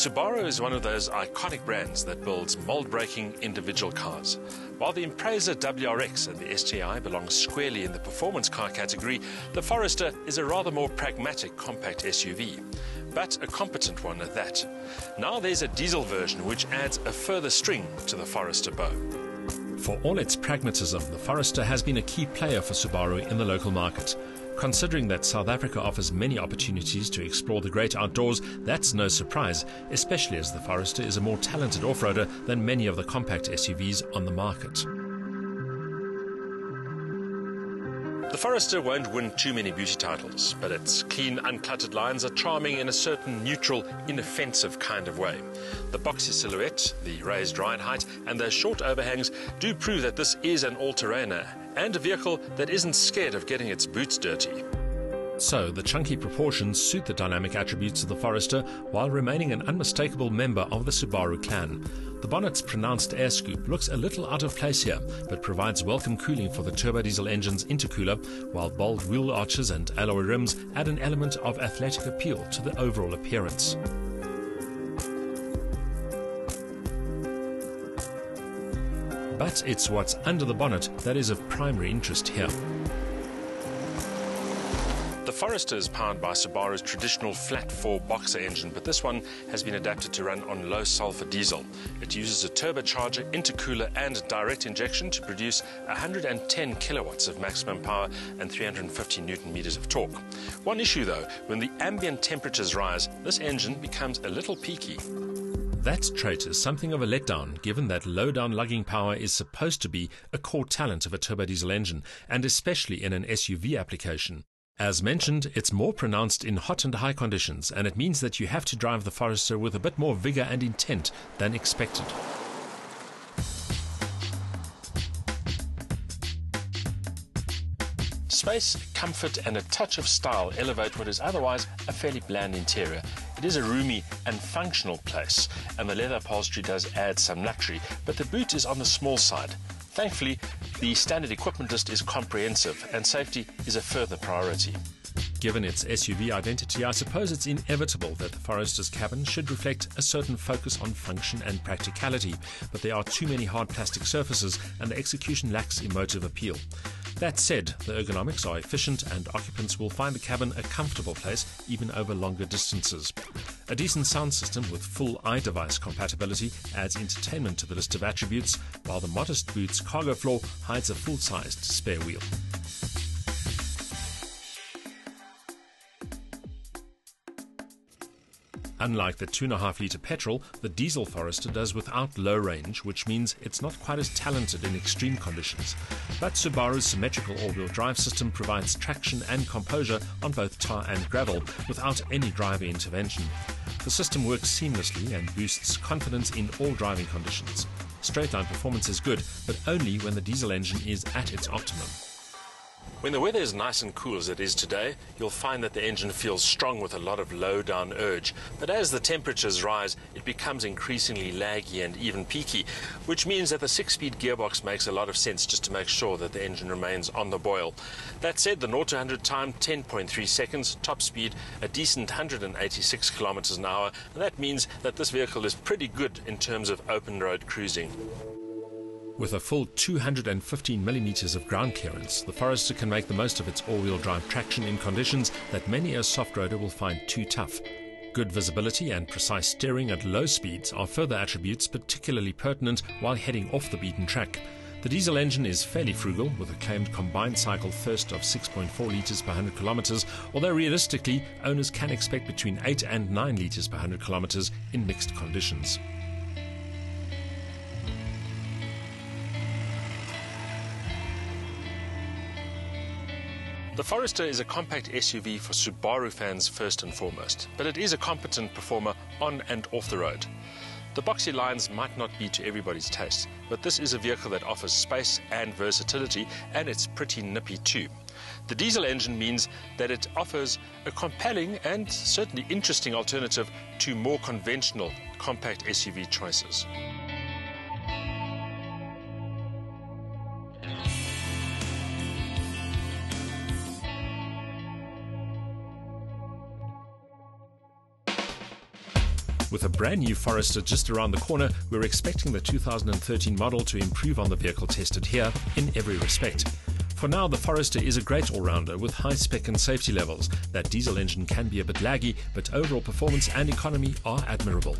Subaru is one of those iconic brands that builds mold-breaking individual cars. While the Impreza WRX and the STI belong squarely in the performance car category, the Forester is a rather more pragmatic compact SUV, but a competent one at that. Now there's a diesel version which adds a further string to the Forester bow. For all its pragmatism, the Forester has been a key player for Subaru in the local market. Considering that South Africa offers many opportunities to explore the great outdoors, that's no surprise, especially as the Forester is a more talented off-roader than many of the compact SUVs on the market. The Forester won't win too many beauty titles, but its clean, uncluttered lines are charming in a certain neutral, inoffensive kind of way. The boxy silhouette, the raised ride height, and those short overhangs do prove that this is an all-terrainer and a vehicle that isn't scared of getting its boots dirty. So, the chunky proportions suit the dynamic attributes of the Forester while remaining an unmistakable member of the Subaru clan. The bonnet's pronounced air scoop looks a little out of place here, but provides welcome cooling for the turbo-diesel engine's intercooler, while bold wheel arches and alloy rims add an element of athletic appeal to the overall appearance. But it's what's under the bonnet that is of primary interest here. The Forester is powered by Subaru's traditional flat-4 boxer engine, but this one has been adapted to run on low-sulfur diesel. It uses a turbocharger, intercooler and direct injection to produce 110 kilowatts of maximum power and 350 newton-meters of torque. One issue though, when the ambient temperatures rise, this engine becomes a little peaky. That trait is something of a letdown, given that low-down lugging power is supposed to be a core talent of a turbo-diesel engine, and especially in an SUV application. As mentioned, it's more pronounced in hot and high conditions, and it means that you have to drive the Forester with a bit more vigor and intent than expected. Space, comfort and a touch of style elevate what is otherwise a fairly bland interior. It is a roomy and functional place, and the leather upholstery does add some luxury, but the boot is on the small side. Thankfully, the standard equipment list is comprehensive and safety is a further priority. Given its SUV identity, I suppose it's inevitable that the Forester's cabin should reflect a certain focus on function and practicality, but there are too many hard plastic surfaces and the execution lacks emotive appeal. That said, the ergonomics are efficient and occupants will find the cabin a comfortable place even over longer distances. A decent sound system with full iDevice compatibility adds entertainment to the list of attributes, while the modest boot's cargo floor hides a full-sized spare wheel. Unlike the 2.5-litre petrol, the diesel Forester does without low range, which means it's not quite as talented in extreme conditions. But Subaru's symmetrical all-wheel drive system provides traction and composure on both tar and gravel without any driver intervention. The system works seamlessly and boosts confidence in all driving conditions. Straight-line performance is good, but only when the diesel engine is at its optimum. When the weather is nice and cool as it is today, you'll find that the engine feels strong with a lot of low-down urge. But as the temperatures rise, it becomes increasingly laggy and even peaky, which means that the 6-speed gearbox makes a lot of sense just to make sure that the engine remains on the boil. That said, the 0 to 100 time, 10.3 seconds, top speed, a decent 186 kilometers an hour, and that means that this vehicle is pretty good in terms of open road cruising. With a full 215 millimeters of ground clearance, the Forester can make the most of its all-wheel drive traction in conditions that many a soft-roader will find too tough. Good visibility and precise steering at low speeds are further attributes particularly pertinent while heading off the beaten track. The diesel engine is fairly frugal, with a claimed combined cycle thirst of 6.4 litres per 100 kilometers, although realistically, owners can expect between 8 and 9 litres per 100 kilometers in mixed conditions. The Forester is a compact SUV for Subaru fans first and foremost, but it is a competent performer on and off the road. The boxy lines might not be to everybody's taste, but this is a vehicle that offers space and versatility, and it's pretty nippy too. The diesel engine means that it offers a compelling and certainly interesting alternative to more conventional compact SUV choices. With a brand new Forester just around the corner, we're expecting the 2013 model to improve on the vehicle tested here in every respect. For now, the Forester is a great all-rounder with high spec and safety levels. That diesel engine can be a bit laggy, but overall performance and economy are admirable.